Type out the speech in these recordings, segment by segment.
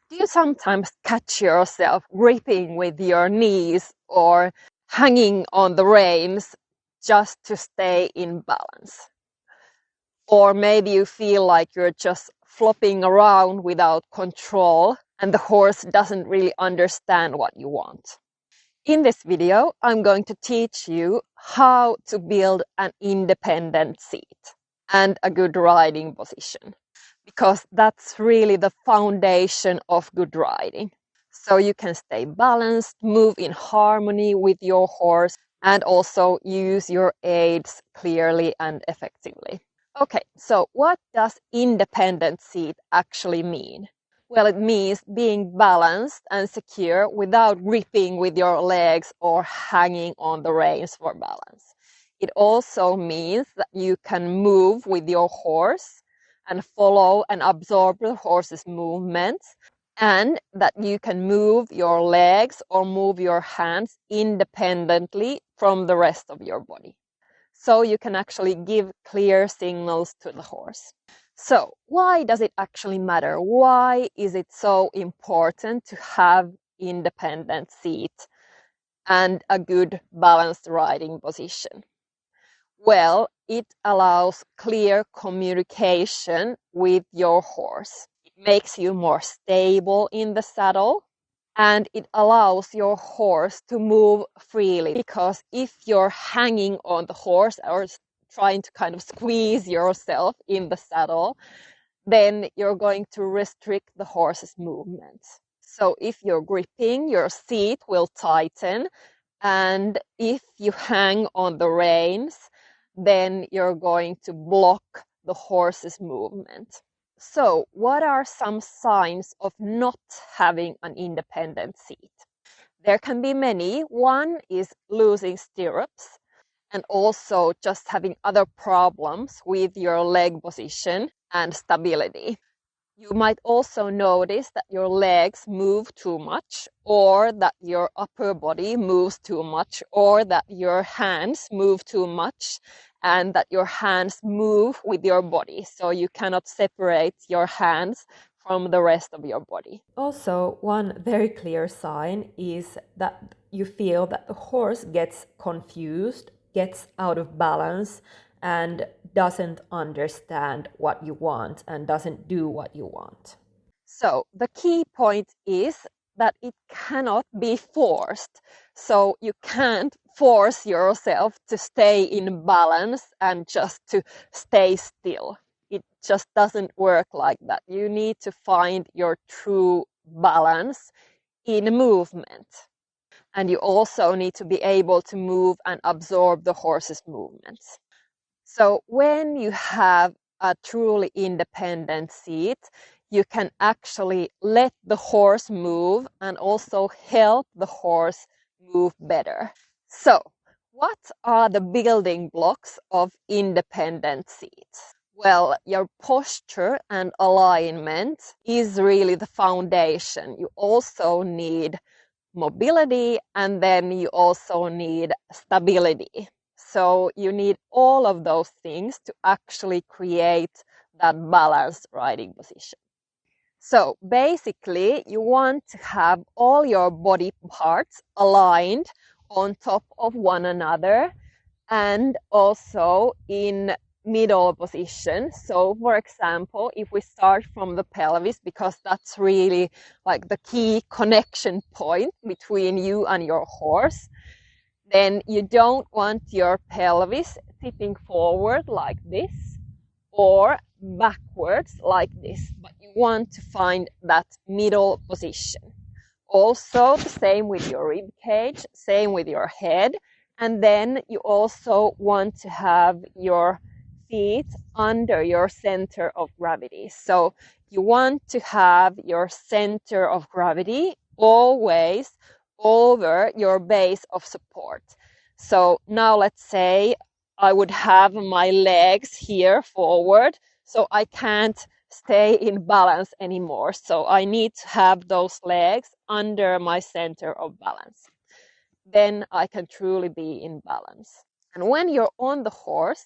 Do you sometimes catch yourself gripping with your knees or hanging on the reins just to stay in balance? Or maybe you feel like you're just flopping around without control and the horse doesn't really understand what you want. In this video, I'm going to teach you how to build an independent seat and a good riding position, because that's really the foundation of good riding. So you can stay balanced, move in harmony with your horse, and also use your aids clearly and effectively. Okay, so what does independent seat actually mean? Well, it means being balanced and secure without gripping with your legs or hanging on the reins for balance. It also means that you can move with your horse and follow and absorb the horse's movements, and that you can move your legs or move your hands independently from the rest of your body. So you can actually give clear signals to the horse. So why does it actually matter? Why is it so important to have independent seat and a good balanced riding position? Well, it allows clear communication with your horse. It makes you more stable in the saddle, and it allows your horse to move freely, because if you're hanging on the horse or trying to kind of squeeze yourself in the saddle, then you're going to restrict the horse's movements. So if you're gripping, your seat will tighten, and if you hang on the reins, then you're going to block the horse's movement. So what are some signs of not having an independent seat? There can be many. One is losing stirrups, and also just having other problems with your leg position and stability. You might also notice that your legs move too much, or that your upper body moves too much, or that your hands move too much, and that your hands move with your body. So you cannot separate your hands from the rest of your body. Also, one very clear sign is that you feel that the horse gets confused, gets out of balance, and doesn't understand what you want and doesn't do what you want. So the key point is that it cannot be forced. So you can't force yourself to stay in balance and just to stay still. It just doesn't work like that. You need to find your true balance in movement. And you also need to be able to move and absorb the horse's movements. So when you have a truly independent seat, you can actually let the horse move and also help the horse move better. So what are the building blocks of independent seats? Well, your posture and alignment is really the foundation. You also need mobility, and then you also need stability. So you need all of those things to actually create that balanced riding position. So basically, you want to have all your body parts aligned on top of one another and also in middle position. So for example, if we start from the pelvis, because that's really like the key connection point between you and your horse, then you don't want your pelvis tipping forward like this or backwards like this, but you want to find that middle position. Also the same with your rib cage, same with your head. And then you also want to have your feet under your center of gravity. So you want to have your center of gravity always over your base of support. So now let's say I would have my legs here forward, so I can't stay in balance anymore. So I need to have those legs under my center of balance. Then I can truly be in balance. And when you're on the horse,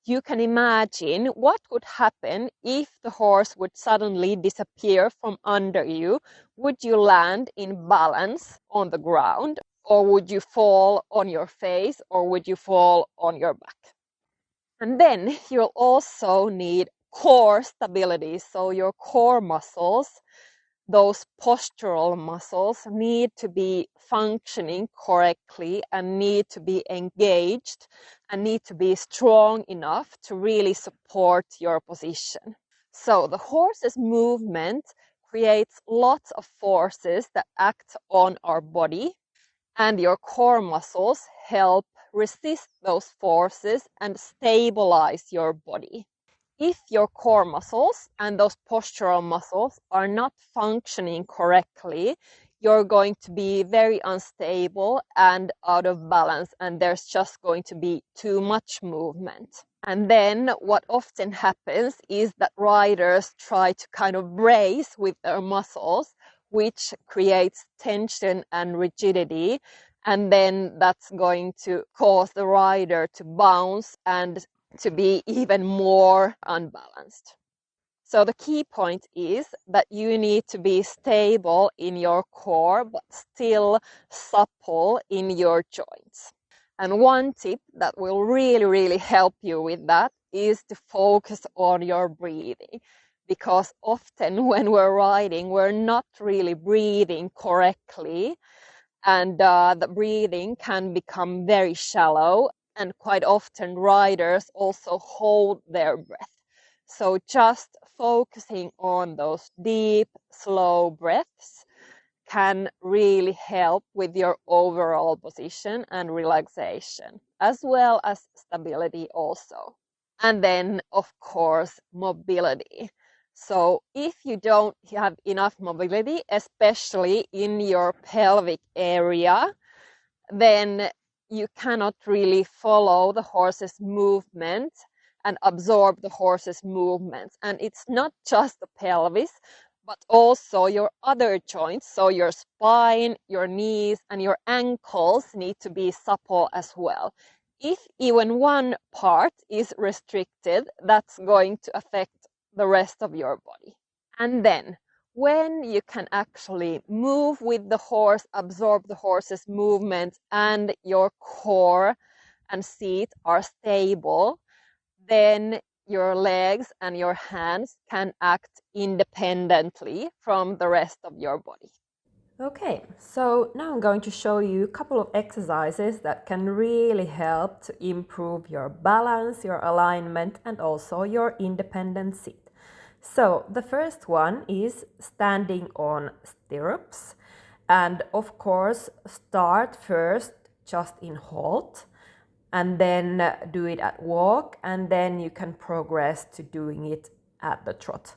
you can imagine what would happen if the horse would suddenly disappear from under you. Would you land in balance on the ground, or would you fall on your face, or would you fall on your back? And then you'll also need core stability. So your core muscles, those postural muscles, need to be functioning correctly and need to be engaged and need to be strong enough to really support your position. So the horse's movement creates lots of forces that act on our body, and your core muscles help resist those forces and stabilize your body. If your core muscles and those postural muscles are not functioning correctly, you're going to be very unstable and out of balance, and there's just going to be too much movement. And then what often happens is that riders try to kind of brace with their muscles, which creates tension and rigidity. And then that's going to cause the rider to bounce and to be even more unbalanced. So the key point is that you need to be stable in your core, but still supple in your joints. And one tip that will really help you with that is to focus on your breathing. Because often when we're riding, we're not really breathing correctly, and the breathing can become very shallow, and quite often riders also hold their breath. So just focusing on those deep, slow breaths can really help with your overall position and relaxation, as well as stability also. And then, of course, mobility. So if you don't have enough mobility, especially in your pelvic area, then you cannot really follow the horse's movement and absorb the horse's movements. And it's not just the pelvis, but also your other joints. So your spine, your knees, and your ankles need to be supple as well. If even one part is restricted, that's going to affect the rest of your body. And then when you can actually move with the horse, absorb the horse's movement, and your core and seat are stable, then your legs and your hands can act independently from the rest of your body. Okay, so now I'm going to show you a couple of exercises that can really help to improve your balance, your alignment, and also your independent seat. So the first one is standing on stirrups, and of course start first just in halt and then do it at walk, and then you can progress to doing it at the trot.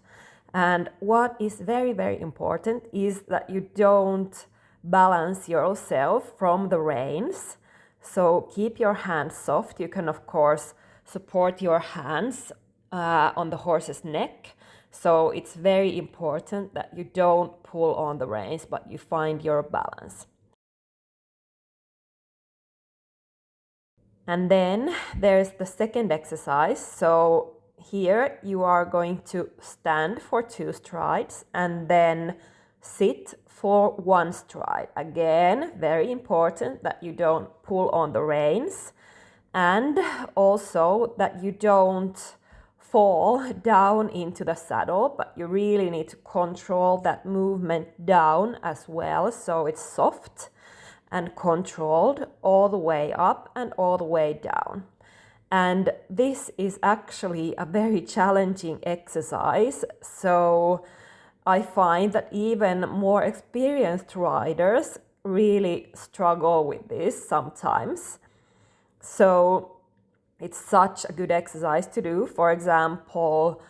And what is very important is that you don't balance yourself from the reins. So keep your hands soft. You can of course support your hands on the horse's neck. So it's very important that you don't pull on the reins, but you find your balance. And then there's the second exercise. So here you are going to stand for 2 strides and then sit for 1 stride. Again, very important that you don't pull on the reins, and also that you don't fall down into the saddle, but you really need to control that movement down as well, so it's soft and controlled all the way up and all the way down. And this is actually a very challenging exercise. So I find that even more experienced riders really struggle with this sometimes. So it's such a good exercise to do, for example,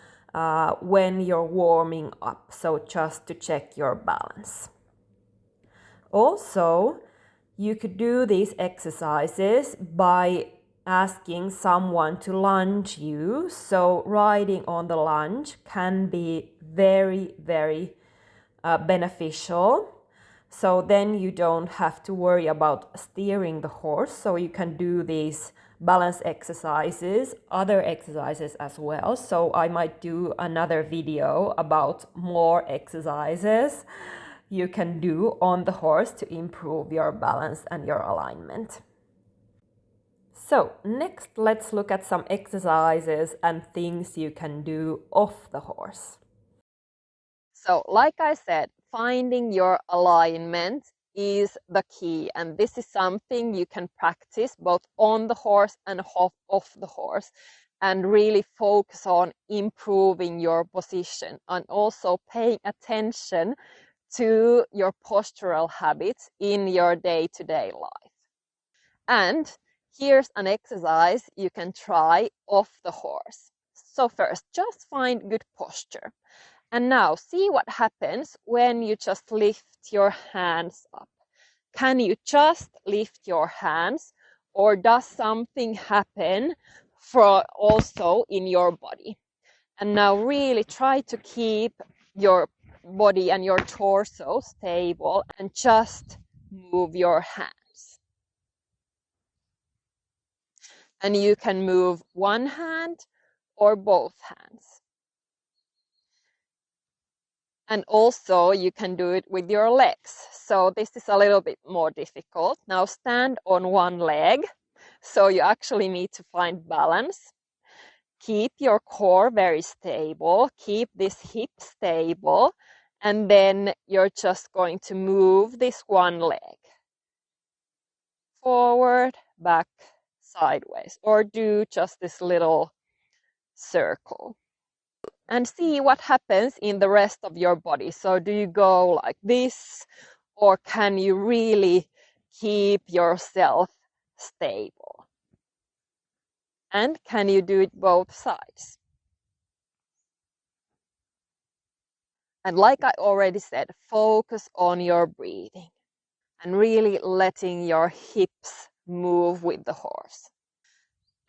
when you're warming up. So just to check your balance. Also, you could do these exercises by asking someone to lunge you. So riding on the lunge can be very beneficial. So then you don't have to worry about steering the horse. So you can do these balance exercises, other exercises as well. So I might do another video about more exercises you can do on the horse to improve your balance and your alignment. So next, let's look at some exercises and things you can do off the horse. So like I said, finding your alignment is the key, and this is something you can practice both on the horse and off the horse, and really focus on improving your position and also paying attention to your postural habits in your day-to-day life. And here's an exercise you can try off the horse. So first, just find good posture. And now see what happens when you just lift your hands up. Can you just lift your hands, or does something happen also in your body? And now really try to keep your body and your torso stable and just move your hands. And you can move one hand or both hands. And also you can do it with your legs. So this is a little bit more difficult. Now stand on one leg. So you actually need to find balance. Keep your core very stable. Keep this hip stable. And then you're just going to move this one leg. Forward, back, sideways. Or do just this little circle. And see what happens in the rest of your body. So do you go like this, or can you really keep yourself stable? And can you do it both sides? And like I already said, focus on your breathing and really letting your hips move with the horse.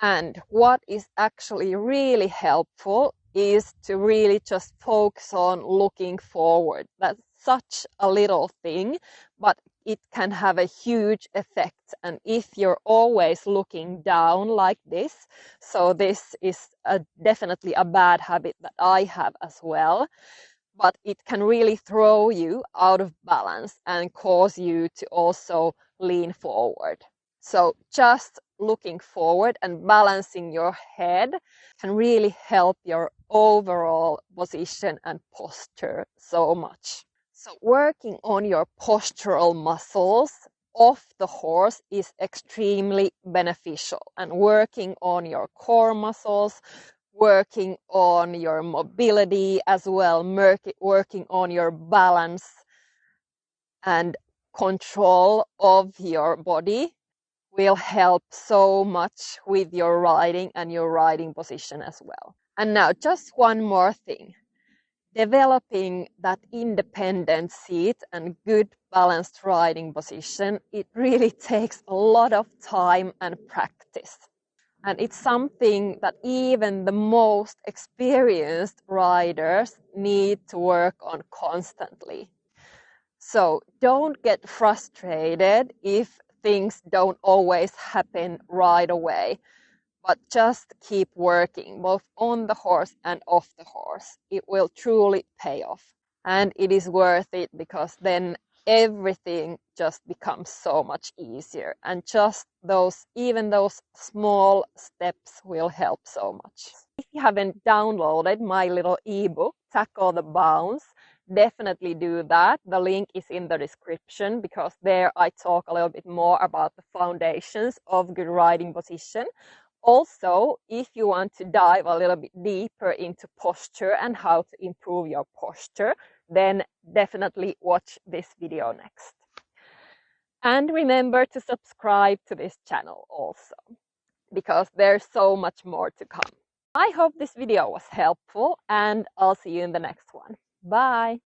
And what is actually really helpful is to really just focus on looking forward. That's such a little thing, but it can have a huge effect. And if you're always looking down like this, so this is definitely a bad habit that I have as well, but it can really throw you out of balance and cause you to also lean forward. So just looking forward and balancing your head can really help your overall position and posture so much. So working on your postural muscles off the horse is extremely beneficial, and working on your core muscles, working on your mobility as well, working on your balance and control of your body will help so much with your riding and your riding position as well. And now just one more thing. Developing that independent seat and good balanced riding position, it really takes a lot of time and practice. And it's something that even the most experienced riders need to work on constantly. So don't get frustrated if things don't always happen right away, but just keep working both on the horse and off the horse. It will truly pay off. And it is worth it, because then everything just becomes so much easier. And just even those small steps will help so much. If you haven't downloaded my little ebook, Tackle the Bounce, definitely do that. The link is in the description, because there I talk a little bit more about the foundations of good riding position. Also, if you want to dive a little bit deeper into posture and how to improve your posture, then definitely watch this video next. And remember to subscribe to this channel also, because there's so much more to come. I hope this video was helpful, and I'll see you in the next one. Bye!